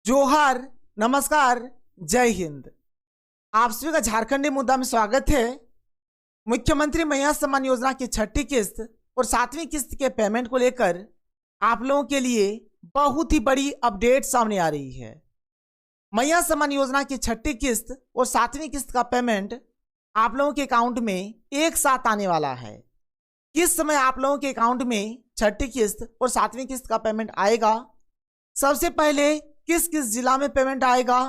जोहार, नमस्कार, जय हिंद। आप सभी का झारखंडी मुद्दा में स्वागत है। मुख्यमंत्री मैया सम्मान योजना की छठी किस्त और 7वीं किस्त के पेमेंट को लेकर आप लोगों के लिए बहुत ही बड़ी अपडेट सामने आ रही है। मैया सम्मान योजना की छठी किस्त और 7वीं किस्त का पेमेंट आप लोगों के अकाउंट में एक साथ आने वाला है। किस समय आप लोगों के अकाउंट में छठी किस्त और 7वीं किस्त का पेमेंट आएगा, सबसे पहले किस किस जिला में पेमेंट आएगा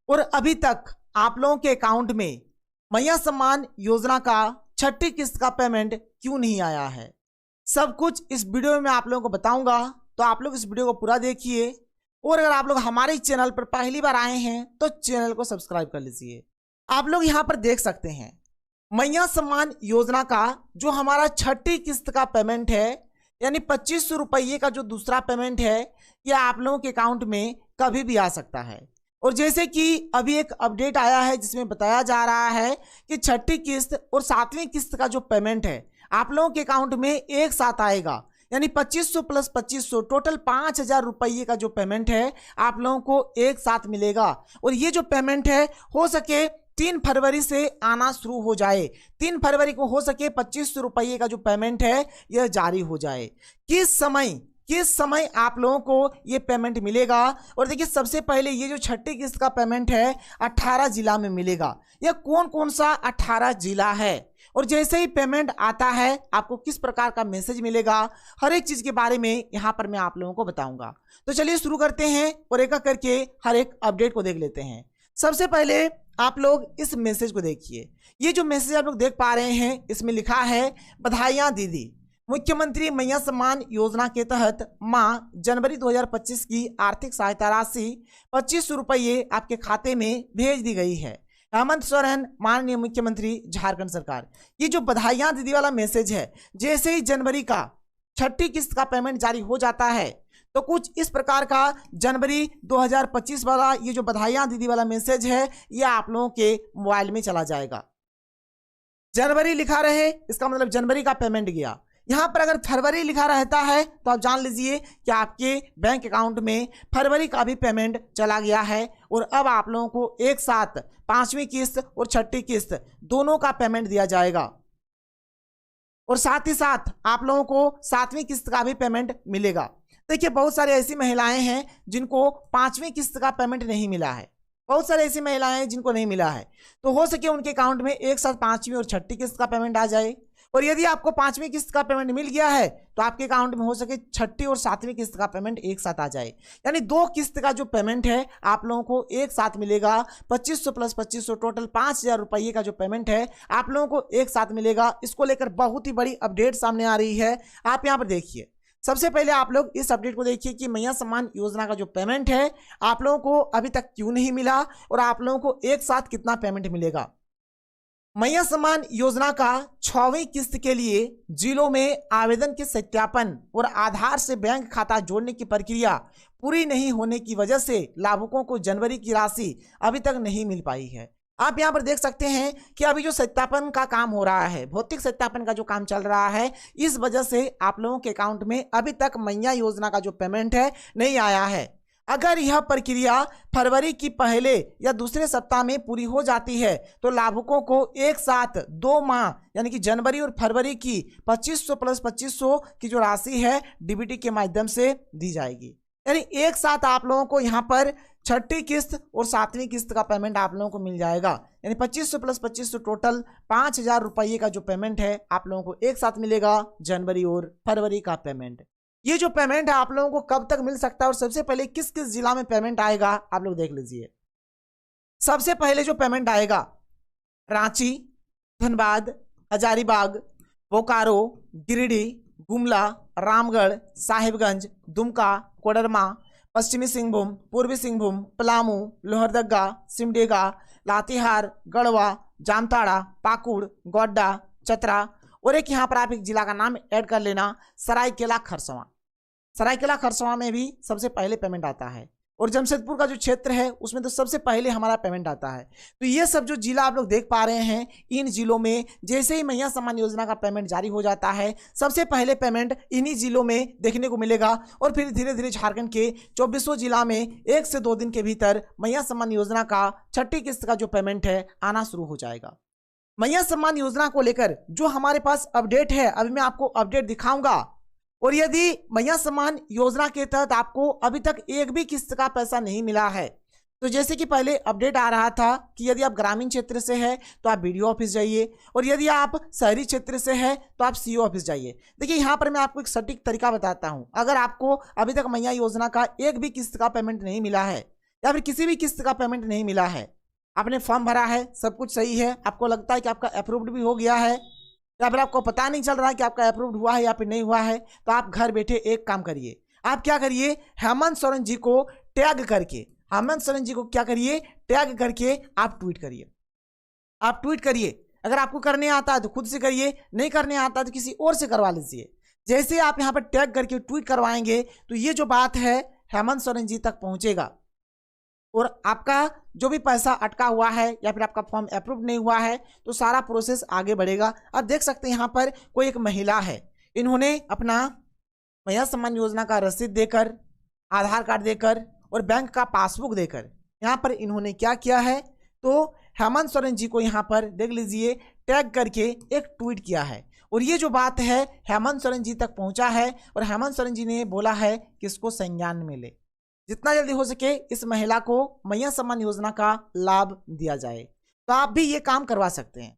और अभी तक आप लोगों के अकाउंट में मैया सम्मान योजना का छठी किस्त का पेमेंट क्यों नहीं आया है, सब कुछ इस वीडियो में मैं आप लोगों को बताऊंगा। तो आप लोग इस वीडियो को पूरा देखिए और अगर आप लोग हमारे चैनल पर पहली बार आए हैं तो चैनल को सब्सक्राइब कर लीजिए। आप लोग यहाँ पर देख सकते हैं मैया सम्मान योजना का जो हमारा छठी किस्त का पेमेंट है, यानी 2500 रुपये का जो दूसरा पेमेंट है, यह आप लोगों के अकाउंट में कभी भी आ सकता है। और जैसे कि अभी एक अपडेट आया है जिसमें बताया जा रहा है कि छठी किस्त और 7वीं किस्त का जो पेमेंट है आप लोगों के अकाउंट में एक साथ आएगा, यानी 2500 प्लस 2500 टोटल 5000 रुपये का जो पेमेंट है आप लोगों को एक साथ मिलेगा। और ये जो पेमेंट है हो सके 3 फरवरी से आना शुरू हो जाए, 3 फरवरी को हो सके 2500 रुपये का जो पेमेंट है यह जारी हो जाए। किस समय आप लोगों को ये पेमेंट मिलेगा? और देखिए सबसे पहले ये जो छठी किस्त का पेमेंट है 18 जिला में मिलेगा। यह कौन कौन सा 18 जिला है और जैसे ही पेमेंट आता है आपको किस प्रकार का मैसेज मिलेगा, हर एक चीज के बारे में यहाँ पर मैं आप लोगों को बताऊंगा। तो चलिए शुरू करते हैं और एक एक करके हर एक अपडेट को देख लेते हैं। सबसे पहले आप लोग इस मैसेज को देखिए। ये जो मैसेज आप लोग देख पा रहे हैं इसमें लिखा है बधाइयाँ दीदी, मुख्यमंत्री मैया सम्मान योजना के तहत माह जनवरी 2025 की आर्थिक सहायता राशि 2500 रुपये आपके खाते में भेज दी गई है। हेमंत सोरेन माननीय मुख्यमंत्री झारखंड सरकार। ये जो बधाइयाँ दीदी वाला मैसेज है, जैसे ही जनवरी का छठी किस्त का पेमेंट जारी हो जाता है तो कुछ इस प्रकार का जनवरी 2025 वाला ये जो बधाइयाँ दीदी वाला मैसेज है ये आप लोगों के मोबाइल में चला जाएगा। जनवरी लिखा रहे इसका मतलब जनवरी का पेमेंट गया। यहाँ पर अगर फरवरी लिखा रहता है तो आप जान लीजिए कि आपके बैंक अकाउंट में फरवरी का भी पेमेंट चला गया है और अब आप लोगों को एक साथ 5वीं किस्त और छठी किस्त दोनों का पेमेंट दिया जाएगा। और साथ ही साथ आप लोगों को 7वीं किस्त का भी पेमेंट मिलेगा। देखिए बहुत सारी ऐसी महिलाएं हैं जिनको 5वीं किस्त का पेमेंट नहीं मिला है, बहुत सारी ऐसी महिलाएं हैं जिनको नहीं मिला है, तो हो सके उनके अकाउंट में एक साथ 5वीं और छठी किस्त का पेमेंट आ जाए। और यदि आपको 5वीं किस्त का पेमेंट मिल गया है तो आपके अकाउंट में हो सके छठी और 7वीं किस्त का पेमेंट एक साथ आ जाए, यानी 2 किस्त का जो पेमेंट है आप लोगों को एक साथ मिलेगा। 2500 प्लस 2500 टोटल 5000 रुपये का जो पेमेंट है आप लोगों को एक साथ मिलेगा। इसको लेकर बहुत ही बड़ी अपडेट सामने आ रही है। आप यहाँ पर देखिए, सबसे पहले आप लोग इस अपडेट को देखिए कि मैया सम्मान योजना का जो पेमेंट है आप लोगों को अभी तक क्यों नहीं मिला और आप लोगों को एक साथ कितना पेमेंट मिलेगा। मैया सम्मान योजना का 6वीं किस्त के लिए जिलों में आवेदन के सत्यापन और आधार से बैंक खाता जोड़ने की प्रक्रिया पूरी नहीं होने की वजह से लाभुकों को जनवरी की राशि अभी तक नहीं मिल पाई है। आप यहाँ पर देख सकते हैं कि अभी जो सत्यापन का काम हो रहा है, भौतिक सत्यापन का जो काम चल रहा है, इस वजह से आप लोगों के अकाउंट में अभी तक मैया योजना का जो पेमेंट है नहीं आया है। अगर यह प्रक्रिया फरवरी की पहले या दूसरे सप्ताह में पूरी हो जाती है तो लाभुकों को एक साथ 2 माह यानी कि जनवरी और फरवरी की 2500 प्लस 2500 की जो राशि है डीबीटी के माध्यम से दी जाएगी। यानी एक साथ आप लोगों को यहाँ पर छठी किस्त और 7वीं किस्त का पेमेंट आप लोगों को मिल जाएगा, यानी 2500 प्लस 2500 टोटल 5000 रुपये का जो पेमेंट है आप लोगों को एक साथ मिलेगा, जनवरी और फरवरी का पेमेंट। ये जो पेमेंट है आप लोगों को कब तक मिल सकता है और सबसे पहले किस किस जिला में पेमेंट आएगा आप लोग देख लीजिए। सबसे पहले जो पेमेंट आएगा रांची, धनबाद, हजारीबाग, बोकारो, गिरिडीह, गुमला, रामगढ़, साहिबगंज, दुमका, कोडरमा, पश्चिमी सिंहभूम, पूर्वी सिंहभूम, पलामू, लोहरदगा, सिमडेगा, लातेहार, गढ़वा, जामताड़ा, पाकुड़, गोड्डा, चतरा और एक यहाँ पर आप एक जिला का नाम ऐड कर लेना, सरायकेला खरसावां। सरायकेला खरसावां में भी सबसे पहले पेमेंट आता है। और जमशेदपुर का जो क्षेत्र है उसमें तो सबसे पहले हमारा पेमेंट आता है। तो ये सब जो जिला आप लोग देख पा रहे हैं, इन जिलों में जैसे ही मैया सम्मान योजना का पेमेंट जारी हो जाता है, सबसे पहले पेमेंट इन्हीं जिलों में देखने को मिलेगा और फिर धीरे धीरे झारखंड के 24 जिला में 1 से 2 दिन के भीतर मैया सम्मान योजना का छठी किस्त का जो पेमेंट है आना शुरू हो जाएगा। मैया सम्मान योजना को लेकर जो हमारे पास अपडेट है, अभी मैं आपको अपडेट दिखाऊंगा। और यदि मैया सम्मान योजना के तहत आपको अभी तक एक भी किस्त का पैसा नहीं मिला है, तो जैसे कि पहले अपडेट आ रहा था कि यदि आप ग्रामीण क्षेत्र से है तो आप बीडीओ ऑफिस जाइए, और यदि आप शहरी क्षेत्र से है तो आप सीओ ऑफिस जाइए। देखिए यहाँ पर मैं आपको एक सटीक तरीका बताता हूँ। अगर आपको अभी तक मैया योजना का एक भी किस्त का पेमेंट नहीं मिला है या फिर किसी भी किस्त का पेमेंट नहीं मिला है, आपने फॉर्म भरा है, सब कुछ सही है, आपको लगता है कि आपका अप्रूव्ड भी हो गया है, या फिर आपको पता नहीं चल रहा है कि आपका अप्रूव्ड हुआ है या फिर नहीं हुआ है, तो आप घर बैठे एक काम करिए। आप क्या करिए, हेमंत सोरेन जी को टैग करके, हेमंत सोरेन जी को क्या करिए, टैग करके आप ट्वीट करिए। आप ट्वीट करिए। अगर आपको करने आता है तो खुद से करिए, नहीं करने आता है तो किसी और से करवा लीजिए। जैसे आप यहाँ पर टैग करके ट्वीट करवाएंगे तो ये जो बात है हेमंत सोरेन जी तक पहुंचेगा और आपका जो भी पैसा अटका हुआ है या फिर आपका फॉर्म अप्रूव नहीं हुआ है तो सारा प्रोसेस आगे बढ़ेगा। आप देख सकते हैं यहाँ पर कोई एक महिला है, इन्होंने अपना मैया सम्मान योजना का रसीद देकर, आधार कार्ड देकर और बैंक का पासबुक देकर यहाँ पर इन्होंने क्या किया है, तो हेमंत सोरेन जी को यहाँ पर देख लीजिए टैग करके एक ट्वीट किया है। और ये जो बात है हेमंत सोरेन जी तक पहुँचा है और हेमंत सोरेन जी ने बोला है कि इसको संज्ञान में ले, जितना जल्दी हो सके इस महिला को मैया सम्मान योजना का लाभ दिया जाए। तो आप भी ये काम करवा सकते हैं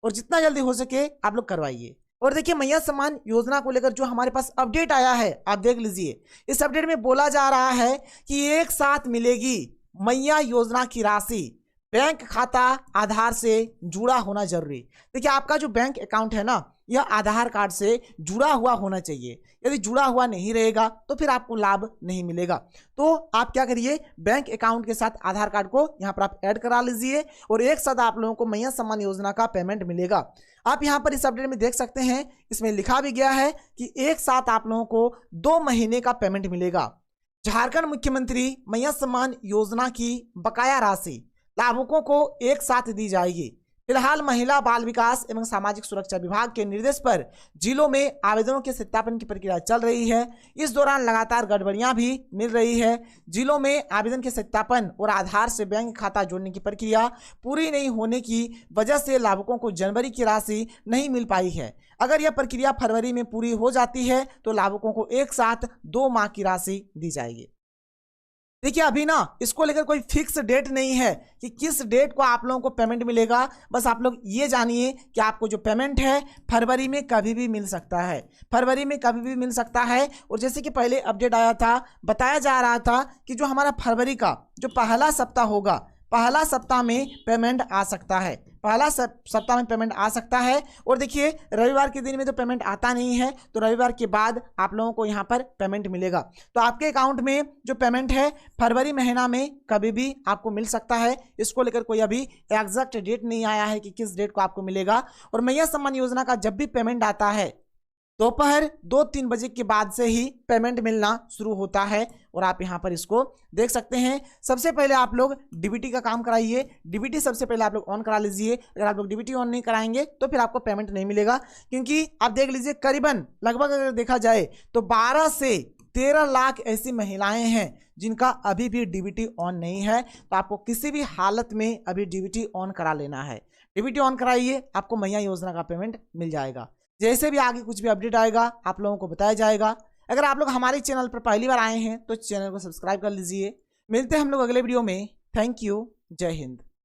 और जितना जल्दी हो सके आप लोग करवाइए। और देखिए मैया सम्मान योजना को लेकर जो हमारे पास अपडेट आया है आप देख लीजिए। इस अपडेट में बोला जा रहा है कि एक साथ मिलेगी मैया योजना की राशि, बैंक खाता आधार से जुड़ा होना जरूरी। देखिए आपका जो बैंक अकाउंट है ना, यह आधार कार्ड से जुड़ा हुआ होना चाहिए। यदि जुड़ा हुआ नहीं रहेगा तो फिर आपको लाभ नहीं मिलेगा। तो आप क्या करिए, बैंक अकाउंट के साथ आधार कार्ड को यहाँ पर आप ऐड करा लीजिए और एक साथ आप लोगों को मैया सम्मान योजना का पेमेंट मिलेगा। आप यहाँ पर इस अपडेट में देख सकते हैं, इसमें लिखा भी गया है कि एक साथ आप लोगों को 2 महीने का पेमेंट मिलेगा। झारखंड मुख्यमंत्री मैया सम्मान योजना की बकाया राशि लाभुकों को एक साथ दी जाएगी। फिलहाल महिला बाल विकास एवं सामाजिक सुरक्षा विभाग के निर्देश पर जिलों में आवेदनों के सत्यापन की प्रक्रिया चल रही है। इस दौरान लगातार गड़बड़ियां भी मिल रही है। जिलों में आवेदन के सत्यापन और आधार से बैंक खाता जोड़ने की प्रक्रिया पूरी नहीं होने की वजह से लाभुकों को जनवरी की राशि नहीं मिल पाई है। अगर यह प्रक्रिया फरवरी में पूरी हो जाती है तो लाभुकों को एक साथ 2 माह की राशि दी जाएगी। देखिए अभी ना इसको लेकर कोई फिक्स डेट नहीं है कि किस डेट को आप लोगों को पेमेंट मिलेगा। बस आप लोग ये जानिए कि आपको जो पेमेंट है फरवरी में कभी भी मिल सकता है, फरवरी में कभी भी मिल सकता है। और जैसे कि पहले अपडेट आया था, बताया जा रहा था कि जो हमारा फरवरी का जो पहला सप्ताह होगा, पहला सप्ताह में पेमेंट आ सकता है, पहला सप्ताह में पेमेंट आ सकता है। और देखिए रविवार के दिन में तो पेमेंट आता नहीं है, तो रविवार के बाद आप लोगों को यहाँ पर पेमेंट मिलेगा। तो आपके अकाउंट में जो पेमेंट है फरवरी महीना में कभी भी आपको मिल सकता है। इसको लेकर कोई अभी एग्जैक्ट डेट नहीं आया है कि किस डेट को आपको मिलेगा। और मैया सम्मान योजना का जब भी पेमेंट आता है दोपहर 2-3 बजे के बाद से ही पेमेंट मिलना शुरू होता है। और आप यहाँ पर इसको देख सकते हैं। सबसे पहले आप लोग डीबीटी का काम कराइए, डीबीटी सबसे पहले आप लोग ऑन करा लीजिए। अगर आप लोग डीबीटी ऑन नहीं कराएंगे तो फिर आपको पेमेंट नहीं मिलेगा, क्योंकि आप देख लीजिए करीबन लगभग अगर देखा जाए तो 12 से 13 लाख ऐसी महिलाएं हैं जिनका अभी भी डीबीटी ऑन नहीं है। तो आपको किसी भी हालत में अभी डीबीटी ऑन करा लेना है। डीबीटी ऑन कराइए, आपको मैया योजना का पेमेंट मिल जाएगा। जैसे भी आगे कुछ भी अपडेट आएगा आप लोगों को बताया जाएगा। अगर आप लोग हमारे चैनल पर पहली बार आए हैं तो चैनल को सब्सक्राइब कर लीजिए। मिलते हैं हम लोग अगले वीडियो में। थैंक यू, जय हिंद।